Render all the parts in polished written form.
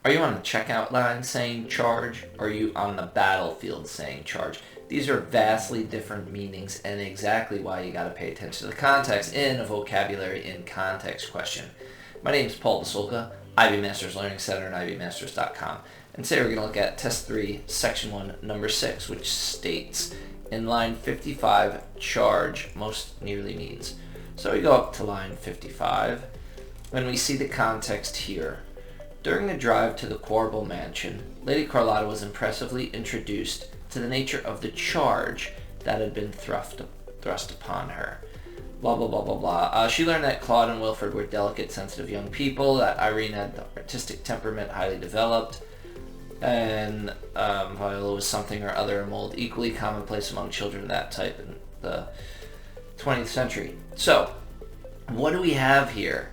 Are you on the checkout line saying charge? Or are you on the battlefield saying charge? These are vastly different meanings and exactly why you got to pay attention to the context in a vocabulary in context question. My name is Paul Basolka, IB Masters Learning Center and IBMasters.com. And today we're going to look at Test 3, Section 1, Number 6, which states in line 55, charge most nearly means. So we go up to line 55 and we see the context here. During the drive to the Quarble mansion, Lady Carlotta was impressively introduced to the nature of the charge that had been thrust upon her. Blah, blah, blah, blah, blah. She learned that Claude and Wilfred were delicate, sensitive young people, that Irene had the artistic temperament highly developed, and Viola was something or other, a mold equally commonplace among children of that type in the 20th century. So, what do we have here?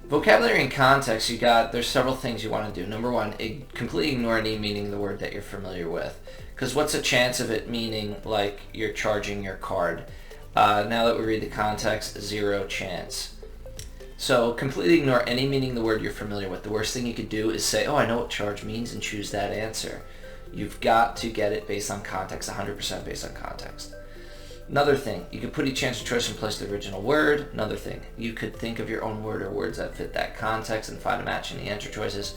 Vocabulary in context, there's several things you want to do. Number one, completely ignore any meaning of the word that you're familiar with. Because what's the chance of it meaning like you're charging your card? Now that we read the context, zero chance. So completely ignore any meaning of the word you're familiar with. The worst thing you could do is say, oh, I know what charge means, and choose that answer. You've got to get it based on context, 100% based on context. Another thing, you could put each answer choice in place of the original word. Another thing, you could think of your own word or words that fit that context and find a match in the answer choices.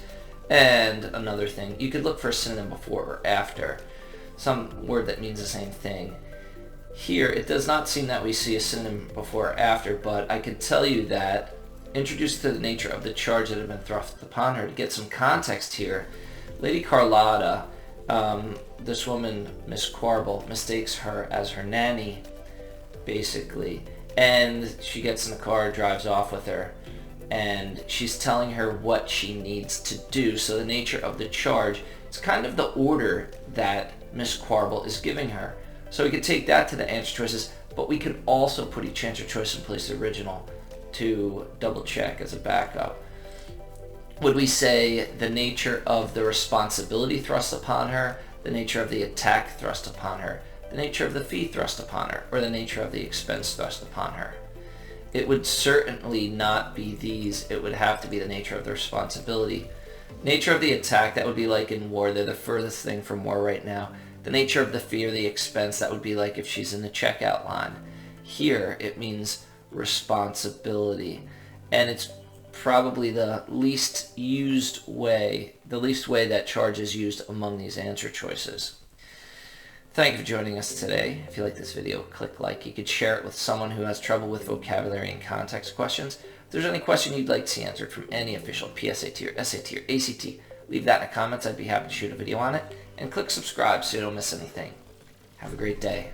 And another thing, you could look for a synonym before or after, some word that means the same thing. Here, it does not seem that we see a synonym before or after, but I could tell you that, introduced to the nature of the charge that had been thrust upon her, to get some context here, Lady Carlotta, this woman, Miss Quarble, mistakes her as her nanny, basically, and she gets in the car, drives off with her, and she's telling her what she needs to do. So the nature of the charge, it's kind of the order that Miss Quarble is giving her. So we could take that to the answer choices, but we could also put each answer choice in place of the original to double check as a backup. Would we say the nature of the responsibility thrust upon her, the nature of the attack thrust upon her, the nature of the fee thrust upon her, or the nature of the expense thrust upon her? It would certainly not be these. It would have to be the nature of the responsibility. Nature of the attack, that would be like in war. They're the furthest thing from war right now. The nature of the fee or the expense, that would be like if she's in the checkout line. Here, it means responsibility. And it's probably the least way that charge is used among these answer choices. Thank you for joining us today. If you like this video, click like. You could share it with someone who has trouble with vocabulary and context questions. If there's any question you'd like to see answered from any official PSAT or SAT or ACT, leave that in the comments. I'd be happy to shoot a video on it. And click subscribe so you don't miss anything. Have a great day.